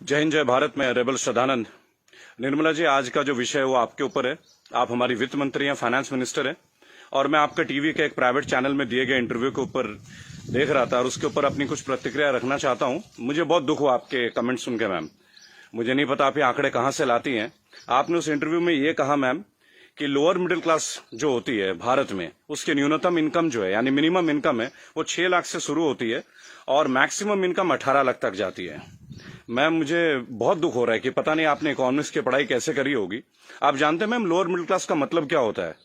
जय हिंद, जय भारत। मैं रेबल श्रद्धानंद। निर्मला जी, आज का जो विषय है वो आपके ऊपर है। आप हमारी वित्त मंत्री हैं, फाइनेंस मिनिस्टर हैं, और मैं आपका टीवी के एक प्राइवेट चैनल में दिए गए इंटरव्यू के ऊपर देख रहा था और उसके ऊपर अपनी कुछ प्रतिक्रिया रखना चाहता हूं। मुझे बहुत दुख हुआ आपके कमेंट सुन के मैम। मुझे नहीं पता आप ये आंकड़े कहां से लाती हैं। आपने उस इंटरव्यू में ये कहा मैम कि लोअर मिडिल क्लास जो होती है भारत में, उसकी न्यूनतम इनकम जो है यानी मिनिमम इनकम है वो 6 लाख से शुरू होती है और मैक्सिमम इनकम 18 लाख तक जाती है। मैम, मुझे बहुत दुख हो रहा है कि पता नहीं आपने इकोनॉमिक्स की पढ़ाई कैसे करी होगी। आप जानते हैं मैम लोअर मिडिल क्लास का मतलब क्या होता है,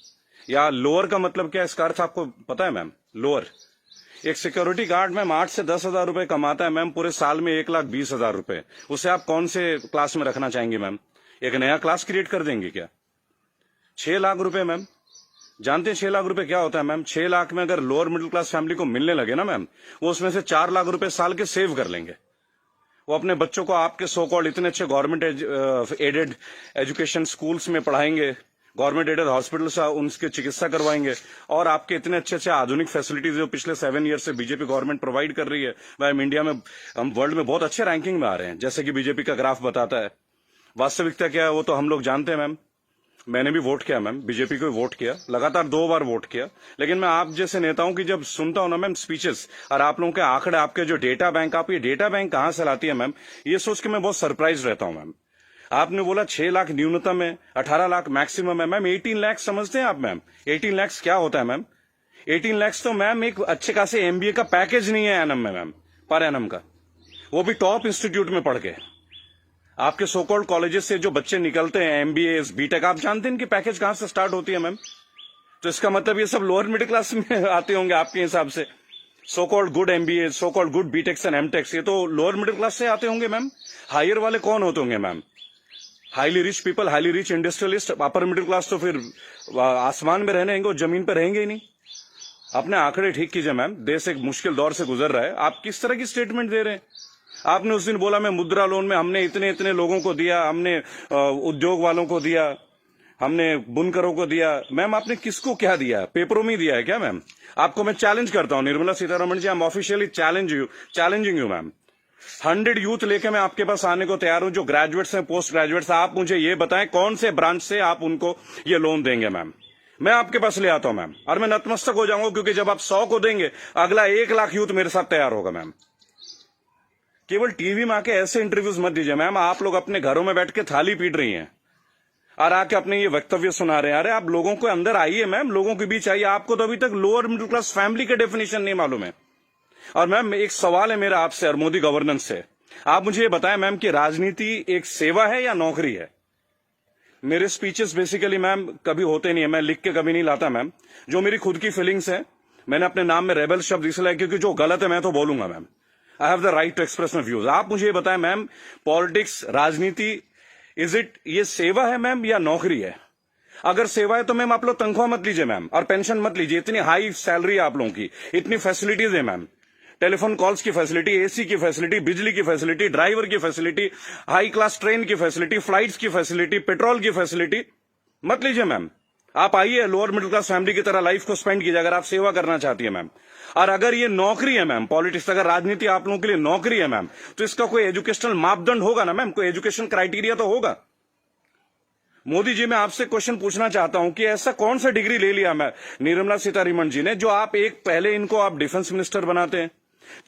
या लोअर का मतलब क्या है, इसका अर्थ आपको पता है मैम? लोअर, एक सिक्योरिटी गार्ड मैम 8 से 10 हजार रुपए कमाता है मैम, पूरे साल में 1,20,000 रुपए। उसे आप कौन से क्लास में रखना चाहेंगे मैम? एक नया क्लास क्रिएट कर देंगे क्या? 6 लाख रुपए मैम, जानते हैं 6 लाख रुपए क्या होता है मैम? 6 लाख में अगर लोअर मिडिल क्लास फैमिली को मिलने लगे ना मैम, वो उसमें से 4 लाख रुपए साल के सेव कर लेंगे। वो अपने बच्चों को आपके सो कॉल्ड इतने अच्छे गवर्नमेंट एडेड एजुकेशन स्कूल्स में पढ़ाएंगे, गवर्नमेंट एडेड हॉस्पिटल से उनकी चिकित्सा करवाएंगे, और आपके इतने अच्छे अच्छे आधुनिक फैसिलिटीज जो पिछले 7 ईयर से बीजेपी गवर्नमेंट प्रोवाइड कर रही है। मैम, इंडिया में हम वर्ल्ड में बहुत अच्छे रैंकिंग में आ रहे हैं, जैसे कि बीजेपी का ग्राफ बताता है। वास्तविकता क्या है वो तो हम लोग जानते हैं मैम। मैंने भी वोट किया मैम, बीजेपी को वोट किया, लगातार 2 बार वोट किया। लेकिन मैं आप जैसे नेताओं की जब सुनता हूं ना मैम स्पीचेस, और आप लोगों के आंकड़े, आपके जो डेटा बैंक, आप ये डेटा बैंक कहां से लाती है मैम, ये सोच के मैं बहुत सरप्राइज रहता हूं मैम। आपने बोला 6 लाख न्यूनतम है, 18 लाख मैक्सिमम है मैम। 18 लाख समझते हैं आप मैम? 18 लाख क्या होता है मैम? 18 लाख तो मैम एक अच्छे खासे एमबीए का पैकेज नहीं है एनम में मैम, पर एनम का, वो भी टॉप इंस्टीट्यूट में पढ़ के। आपके सो कॉल्ड कॉलेजेस से जो बच्चे निकलते हैं, एमबीए, बीटेक, आप जानते हैं इनकी पैकेज कहां से स्टार्ट होती है मैम? तो इसका मतलब ये सब लोअर मिडिल क्लास में आते होंगे आपके हिसाब से। So called good MBA, so called good BTechs and MTechs, ये तो लोअर मिडिल क्लास से आते होंगे मैम। हायर वाले कौन होते होंगे ma'am? Highly rich people, highly rich industrialist. Upper middle class तो फिर आसमान में रहने और जमीन पर रहेंगे ही नहीं। अपने आंकड़े ठीक कीजिए मैम, देश एक मुश्किल दौर से गुजर रहा है। आप किस तरह की स्टेटमेंट दे रहे हैं? आपने उस दिन बोला मैं मुद्रा लोन में हमने इतने इतने लोगों को दिया, हमने उद्योग वालों को दिया, हमने बुनकरों को दिया। मैम, आपने किसको क्या दिया? पेपरों में दिया है क्या मैम? आपको मैं चैलेंज करता हूं Nirmala Sitharaman ji, I am officially challenging you ma'am. 100 youth लेके मैं आपके पास आने को तैयार हूं, जो ग्रेजुएट्स हैं, पोस्ट ग्रेजुएट्स। आप मुझे ये बताएं कौन से ब्रांच से आप उनको ये लोन देंगे मैम। मैं आपके पास ले आता हूं मैम, और मैं नतमस्तक हो जाऊंगा, क्योंकि जब आप 100 को देंगे, अगला 1 लाख यूथ मेरे साथ तैयार होगा मैम। केवल टीवी में आके ऐसे इंटरव्यूज मत दीजिए मैम। आप लोग अपने घरों में बैठ के थाली पीट रही हैं और आके अपने ये वक्तव्य सुना रहे हैं। अरे आप लोगों को अंदर आइए मैम, लोगों के बीच आइए। आपको तो अभी तक लोअर मिडिल क्लास फैमिली के डेफिनेशन नहीं मालूम है। और मैम, एक सवाल है मेरा आपसे और मोदी गवर्नेंस से। आप मुझे ये बताएं मैम कि राजनीति एक सेवा है या नौकरी है? मेरे स्पीचेस बेसिकली मैम कभी होते नहीं है, मैं लिख के कभी नहीं लाता मैम। जो मेरी खुद की फीलिंग्स है, मैंने अपने नाम में रेबल शब्द इसलिए, क्योंकि जो गलत है मैं तो बोलूंगा ma'am. I have the right to express my views. आप मुझे ये बताएं मैम, पॉलिटिक्स, राजनीति, इज इट, ये सेवा है मैम या नौकरी है? अगर सेवा है तो मैम आप लोग तनख्वाह मत लीजिए मैम, और पेंशन मत लीजिए। इतनी हाई सैलरी है आप लोगों की, इतनी फैसिलिटीज है मैम, टेलीफोन कॉल्स की फैसिलिटी, एसी की फैसिलिटी, बिजली की फैसिलिटी, ड्राइवर की फैसिलिटी, हाई क्लास ट्रेन की फैसिलिटी, फ्लाइट्स की फैसिलिटी, पेट्रोल की फैसिलिटी। मत लीजिए मैम। आप आइए, लोअर मिडिल क्लास फैमिली की तरह लाइफ को स्पेंड कीजिए, अगर आप सेवा करना चाहती है मैम। और अगर ये नौकरी है मैम, पॉलिटिक्स, अगर राजनीति आप लोगों के लिए नौकरी है मैम, तो इसका कोई एजुकेशनल मापदंड होगा ना मैम, कोई एजुकेशन क्राइटेरिया तो होगा। मोदी जी, मैं आपसे क्वेश्चन पूछना चाहता हूं कि ऐसा कौन सा डिग्री ले लिया मैं निर्मला सीतारमण जी ने, जो आप एक पहले इनको आप डिफेंस मिनिस्टर बनाते हैं,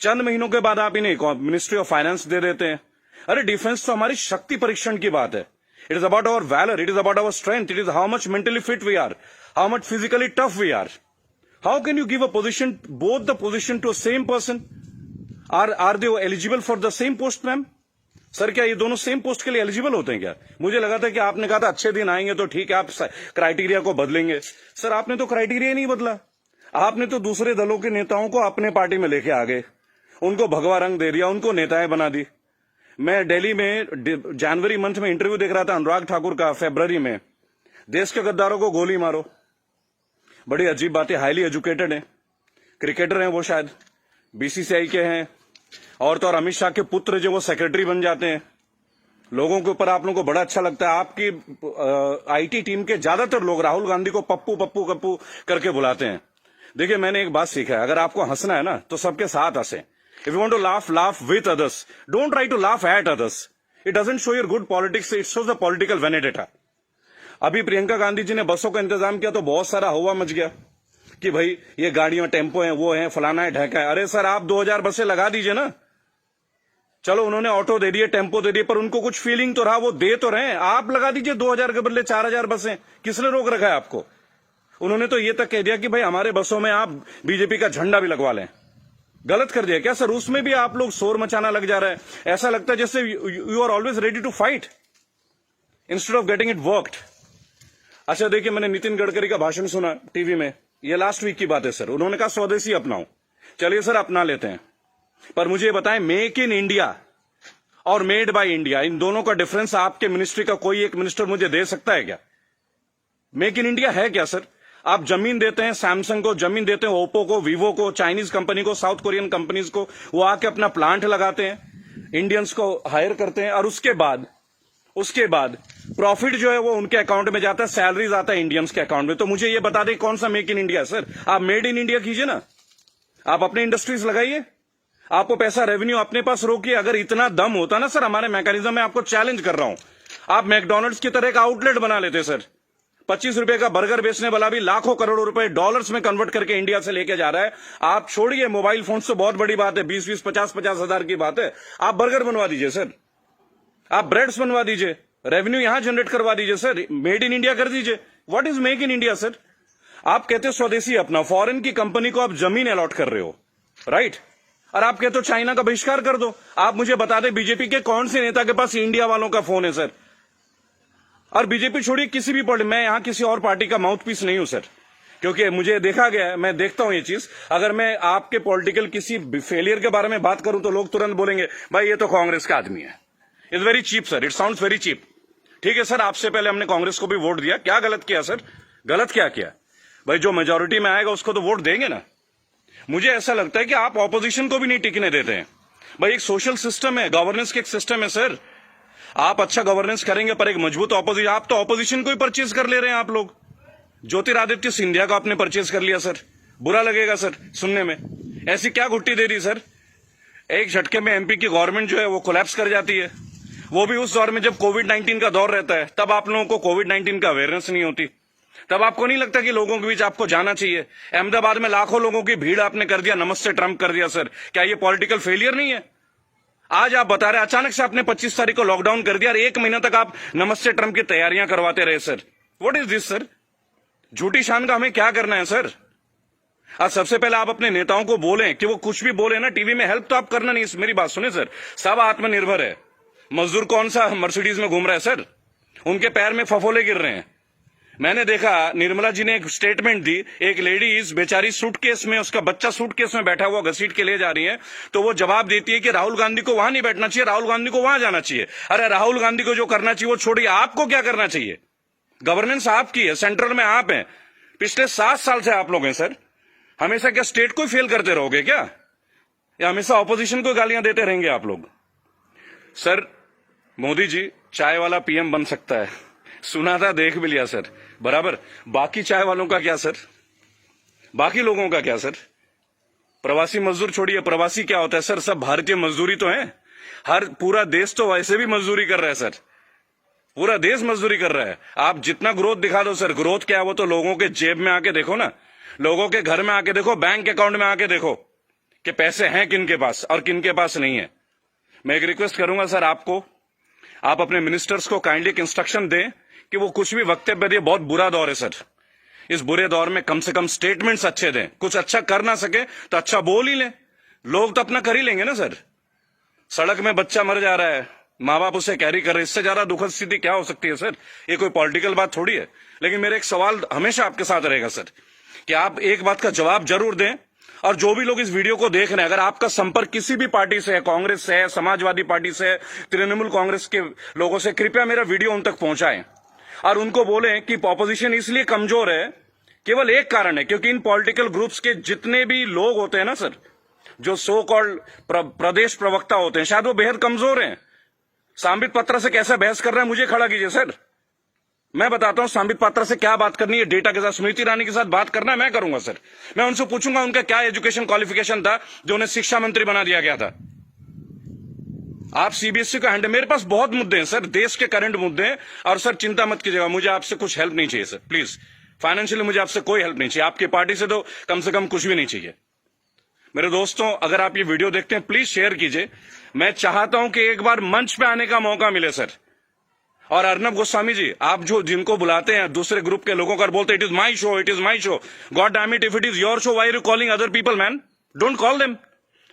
चंद महीनों के बाद आप इन्हें मिनिस्ट्री ऑफ फाइनेंस दे देते हैं। अरे डिफेंस तो हमारी शक्ति परीक्षण की बात है। It is about our valour, it is about our strength, it is how much mentally fit we are, how much physically tough we are. How can you give a position, both the position to same person? Are they eligible for the same post ma'am? Sir, क्या ये दोनों same post के लिए eligible होते हैं क्या? मुझे लगा था कि आपने कहा था अच्छे दिन आएंगे तो ठीक है, आप क्राइटेरिया को बदलेंगे। सर, आपने तो क्राइटेरिया नहीं बदला। आपने तो दूसरे दलों के नेताओं को अपने पार्टी में लेके आ गए, उनको भगवा रंग दे दिया, उनको नेताएं बना दी। मैं दिल्ली में जनवरी मंथ में इंटरव्यू देख रहा था अनुराग ठाकुर का, फरवरी में, देश के गद्दारों को गोली मारो। बड़ी अजीब बात है। हाईली एजुकेटेड हैं, क्रिकेटर हैं वो, शायद बीसीसीआई के हैं, और तो और अमित शाह के पुत्र जो वो सेक्रेटरी बन जाते हैं। लोगों के ऊपर आप लोगों को बड़ा अच्छा लगता है। आपकी आईटी टीम के ज्यादातर लोग राहुल गांधी को पप्पू पप्पू कप्पू करके बुलाते हैं। देखिए, मैंने एक बात सीखा है, अगर आपको हंसना है ना तो सबके साथ हंसे। If you want to laugh, laugh with others, don't try to laugh at others. It doesn't show your good politics, it shows the political vendetta. अभी प्रियंका गांधी जी ने बसों का इंतजाम किया तो बहुत सारा हवा मच गया कि भाई ये गाड़ियों टेम्पो हैं, वो हैं, फलाना है, ढहका है। अरे सर, आप 2000 बसें लगा दीजिए ना। चलो उन्होंने ऑटो दे दिए, टेम्पो दे दिए, पर उनको कुछ फीलिंग तो रहा, वो दे तो रहे। आप लगा दीजिए 2000 के बदले 4000 बसें। किसने रोक रखा है आपको? उन्होंने तो ये तक कह दिया कि भाई हमारे बसों में आप बीजेपी का झंडा भी लगवा लें। गलत कर दिया क्या सर? उसमें भी आप लोग शोर मचाना लग जा रहा है। ऐसा लगता है जैसे you are always ready to fight instead of getting it worked. अच्छा देखिए, मैंने नितिन गडकरी का भाषण सुना टीवी में, ये लास्ट वीक की बात है सर। उन्होंने कहा स्वदेशी अपनाओ। चलिए सर, अपना लेते हैं, पर मुझे बताएं, मेक इन इंडिया और मेड बाय इंडिया, इन दोनों का डिफरेंस आपके मिनिस्ट्री का कोई एक मिनिस्टर मुझे दे सकता है क्या? मेक इन इंडिया है क्या सर? आप जमीन देते हैं सैमसंग को, जमीन देते हैं ओप्पो को, वीवो को, चाइनीज कंपनी को, साउथ कोरियन कंपनीज को, वो आके अपना प्लांट लगाते हैं, इंडियंस को हायर करते हैं, और उसके बाद प्रॉफिट जो है वो उनके अकाउंट में जाता है, सैलरीज आता है इंडियंस के अकाउंट में। तो मुझे ये बता दें कौन सा मेक इन इंडिया सर? आप मेड इन इंडिया कीजिए ना, आप अपने इंडस्ट्रीज लगाइए, आपको पैसा रेवेन्यू अपने पास रोकिए। अगर इतना दम होता ना सर हमारे मैकेनिज्म में, आपको चैलेंज कर रहा हूं, आप मैकडोनल्ड्स की तरह एक आउटलेट बना लेते सर। 25 रुपए का बर्गर बेचने वाला भी लाखों करोड़ों रुपए डॉलर्स में कन्वर्ट करके इंडिया से लेके जा रहा है। आप छोड़िए मोबाइल फोन तो बहुत बड़ी बात है, 20-20, 50-50 हजार की बात है। आप बर्गर बनवा दीजिए सर, आप ब्रेड्स बनवा दीजिए, रेवेन्यू यहां जनरेट करवा दीजिए सर, मेड इन इंडिया कर दीजिए। What is make in India sir? आप कहते हो स्वदेशी अपना, फॉरेन की कंपनी को आप जमीन अलॉट कर रहे हो, राइट? और आप कहते हो चाइना का बहिष्कार कर दो। आप मुझे बता दें बीजेपी के कौन से नेता के पास इंडिया वालों का फोन है सर? और बीजेपी छोड़िए, किसी भी पार्टी, मैं यहां किसी और पार्टी का माउथ पीस नहीं हूं सर, क्योंकि मुझे देखा गया है, मैं देखता हूं ये चीज। अगर मैं आपके पॉलिटिकल किसी फेलियर के बारे में बात करूं तो लोग तुरंत बोलेंगे भाई ये तो कांग्रेस का आदमी है। It's very cheap sir, it sounds very cheap. ठीक है सर, आपसे पहले हमने कांग्रेस को भी वोट दिया, क्या गलत किया सर? गलत क्या किया भाई? जो मेजोरिटी में आएगा उसको तो वोट देंगे ना। मुझे ऐसा लगता है कि आप ऑपोजिशन को भी नहीं टिकने देते हैं। भाई एक सोशल सिस्टम है, गवर्नेंस के एक सिस्टम है सर। आप अच्छा गवर्नेंस करेंगे पर एक मजबूत ऑपोजिशन, आप तो ऑपोजिशन को ही परचेज कर ले रहे हैं आप लोग। ज्योतिरादित्य सिंधिया को आपने परचेज कर लिया सर, बुरा लगेगा सर सुनने में। ऐसी क्या घुट्टी दे दी सर? एक झटके में एमपी की गवर्नमेंट जो है वो कोलैप्स कर जाती है, वो भी उस दौर में जब कोविड-19 का दौर रहता है। तब आप लोगों को कोविड-19 का अवेयरनेस नहीं होती, तब आपको नहीं लगता कि लोगों के बीच आपको जाना चाहिए। अहमदाबाद में लाखों लोगों की भीड़ आपने कर दिया, नमस्ते ट्रंप कर दिया सर। क्या ये पॉलिटिकल फेलियर नहीं है? आज आप बता रहे अचानक से आपने 25 तारीख को लॉकडाउन कर दिया और 1 महीना तक आप नमस्ते ट्रंप की तैयारियां करवाते रहे sir. What is this sir? झूठी शान का हमें क्या करना है सर? आज सबसे पहले आप अपने नेताओं को बोलें कि वो कुछ भी बोले ना टीवी में, हेल्प तो आप करना नहीं। मेरी बात सुने सर, सब आत्मनिर्भर है। मजदूर कौन सा मर्सिडीज में घूम रहा है सर? उनके पैर में फफोले गिर रहे हैं। मैंने देखा निर्मला जी ने एक स्टेटमेंट दी, एक लेडीज बेचारी सूटकेस में, उसका बच्चा सूटकेस में बैठा हुआ घसीट के ले जा रही है, तो वो जवाब देती है कि राहुल गांधी को वहां नहीं बैठना चाहिए, राहुल गांधी को वहां जाना चाहिए। अरे राहुल गांधी को जो करना चाहिए वो छोड़िए, आपको क्या करना चाहिए? गवर्नेंस आपकी है, सेंट्रल में आप हैं, पिछले 7 साल से आप लोग हैं सर। हमेशा क्या स्टेट को फेल करते रहोगे क्या, या हमेशा ऑपोजिशन को गालियां देते रहेंगे आप लोग? सर मोदी जी चाय वाला पीएम बन सकता है, सुना था, देख भी लिया सर, बराबर। बाकी चाय वालों का क्या सर? बाकी लोगों का क्या सर? प्रवासी मजदूर छोड़िए, प्रवासी क्या होता है सर? सब भारतीय मजदूरी तो है। हर पूरा देश तो वैसे भी मजदूरी कर रहा है सर, पूरा देश मजदूरी कर रहा है। आप जितना ग्रोथ दिखा दो सर, ग्रोथ क्या है वो तो लोगों के जेब में आके देखो ना, लोगों के घर में आके देखो, बैंक अकाउंट में आके देखो कि पैसे हैं किन के पास और किन के पास नहीं है। मैं एक रिक्वेस्ट करूंगा सर आपको, आप अपने मिनिस्टर्स को काइंडली एक इंस्ट्रक्शन दें कि वो कुछ भी वक्तव्य दे। बहुत बुरा दौर है सर, इस बुरे दौर में कम से कम स्टेटमेंट्स अच्छे दें। कुछ अच्छा कर ना सके तो अच्छा बोल ही लें, लोग तो अपना कर ही लेंगे ना सर। सड़क में बच्चा मर जा रहा है, माँ बाप उसे कैरी कर रहे हैं, इससे ज्यादा दुखद स्थिति क्या हो सकती है सर? ये कोई पॉलिटिकल बात थोड़ी है। लेकिन मेरा एक सवाल हमेशा आपके साथ रहेगा सर, कि आप एक बात का जवाब जरूर दें। और जो भी लोग इस वीडियो को देख रहे हैं, अगर आपका संपर्क किसी भी पार्टी से है, कांग्रेस से है, समाजवादी पार्टी से है, तृणमूल कांग्रेस के लोगों से, कृपया मेरा वीडियो उन तक पहुंचाएं और उनको बोलें कि ऑपोजिशन इसलिए कमजोर है, केवल एक कारण है, क्योंकि इन पॉलिटिकल ग्रुप्स के जितने भी लोग होते हैं ना सर, जो सो कॉल्ड प्रदेश प्रवक्ता होते हैं, शायद वो बेहद कमजोर हैं। सांबित पात्रा से कैसा बहस कर रहा है मुझे खड़ा कीजिए सर, मैं बताता हूं सांबित पात्रा से क्या बात करनी है, डेटा के साथ। स्मृति ईरानी के साथ बात करना है, मैं करूंगा सर। मैं उनसे पूछूंगा उनका क्या एजुकेशन क्वालिफिकेशन था जो उन्हें शिक्षा मंत्री बना दिया गया था। आप सीबीएसई का हैंडल, मेरे पास बहुत मुद्दे हैं सर, देश के करंट मुद्दे हैं। और सर चिंता मत कीजिएगा, मुझे आपसे कुछ हेल्प नहीं चाहिए सर, प्लीज। फाइनेंशियली मुझे आपसे कोई हेल्प नहीं चाहिए, आपकी पार्टी से तो कम से कम कुछ भी नहीं चाहिए। मेरे दोस्तों, अगर आप ये वीडियो देखते हैं प्लीज शेयर कीजिए। मैं चाहता हूं कि एक बार मंच पे आने का मौका मिले सर। और अर्नब गोस्वामी जी, आप जो जिनको बुलाते हैं दूसरे ग्रुप के लोगों को बोलते it is my show, it is my show, God damn it, if it is your show why are you calling other people man? Don't call them.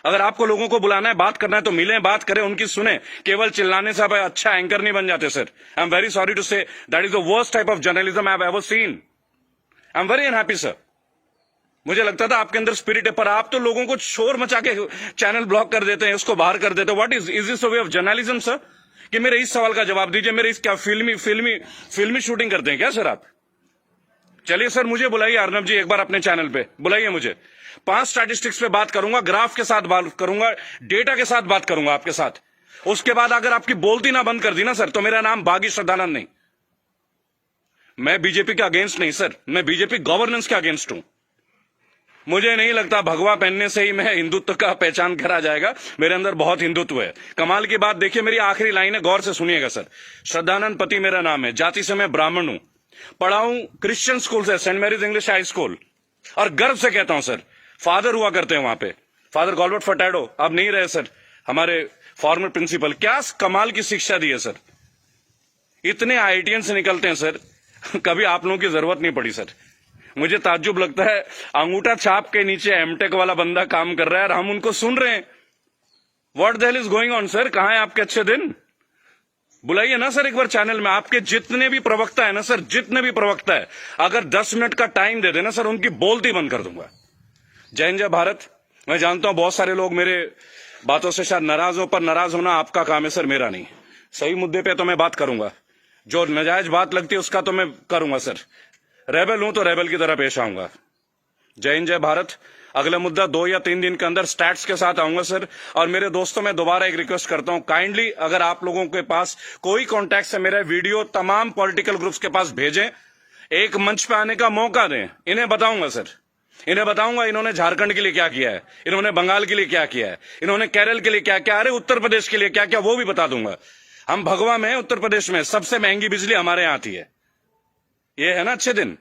अगर आपको लोगों को बुलाना है, बात करना है तो मिलें, बात करें, उनकी सुने। केवल चिल्लाने से आप अच्छा एंकर नहीं बन जाते सर। I am very sorry to say that is the worst type of journalism I have ever seen. I am very unhappy sir. मुझे लगता था आपके अंदर स्पिरिट है, पर आप तो लोगों को शोर मचा के चैनल ब्लॉक कर देते हैं, उसको बाहर कर देते हैं। What is this way of journalism sir? कि मेरे इस सवाल का जवाब दीजिए। मेरे इस क्या फिल्मी शूटिंग करते हैं क्या सर आप? चलिए सर, मुझे बुलाइए अर्नब जी, एक बार अपने चैनल पे बुलाइए मुझे। 5 स्टैटिस्टिक्स पे बात करूंगा, ग्राफ के साथ बात करूंगा, डेटा के साथ बात करूंगा आपके साथ। उसके बाद अगर आपकी बोलती ना बंद कर दी ना सर, तो मेरा नाम बागी श्रद्धानंद नहीं। मैं बीजेपी के अगेंस्ट नहीं सर, मैं बीजेपी गवर्नेंस के अगेंस्ट हूं। मुझे नहीं लगता भगवा पहनने से ही मैं हिंदुत्व का पहचान करा जाएगा। मेरे अंदर बहुत हिंदुत्व है। कमाल की बात देखिए, मेरी आखिरी लाइन है, गौर से सुनिएगा सर। श्रद्धानंद पति मेरा नाम है, जाति से मैं ब्राह्मण हूं, पढ़ा हूं क्रिश्चियन स्कूल से, Saint Mary's English high school. और गर्व से कहता हूं सर, फादर हुआ करते हैं वहां पे, फादर गॉलबर्ट फर्टैडो, अब नहीं रहे सर, हमारे फॉर्मर प्रिंसिपल। क्या कमाल की शिक्षा दी है सर। इतने आईआईटीएन से निकलते हैं सर, कभी आप लोगों की जरूरत नहीं पड़ी सर। मुझे ताज्जुब लगता है, अंगूठा छाप के नीचे एमटेक वाला बंदा काम कर रहा है और हम उनको सुन रहे हैं। What the hell is going on sir? कहां है आपके अच्छे दिन? बुलाइए ना सर एक बार चैनल में। आपके जितने भी प्रवक्ता है ना सर, जितने भी प्रवक्ता है, अगर 10 मिनट का टाइम दे देना सर, उनकी बोलती बंद कर दूंगा। जय हिंद, जय भारत। मैं जानता हूं बहुत सारे लोग मेरे बातों से शायद नाराज हो, पर नाराज होना आपका काम है सर, मेरा नहीं। सही मुद्दे पे तो मैं बात करूंगा, जो नाजायज बात लगती है उसका तो मैं करूंगा सर। रेबल हूं तो रेबल की तरह पेश आऊंगा। जय हिंद, जय भारत। अगला मुद्दा 2 या 3 दिन के अंदर स्टैट्स के साथ आऊंगा सर। और मेरे दोस्तों, मैं दोबारा एक रिक्वेस्ट करता हूं, काइंडली अगर आप लोगों के पास कोई कॉन्टैक्ट है, मेरा वीडियो तमाम पॉलिटिकल ग्रुप्स के पास भेजें, एक मंच पे आने का मौका दें। इन्हें बताऊंगा सर, इन्हें बताऊंगा इन्होंने झारखंड के लिए क्या किया है, इन्होंने बंगाल के लिए क्या किया है, इन्होंने केरल के लिए क्या किया, अरे उत्तर प्रदेश के लिए क्या क्या, वो भी बता दूंगा। हम भगवा में, उत्तर प्रदेश में सबसे महंगी बिजली हमारे यहां आती है। ये है ना अच्छे दिन।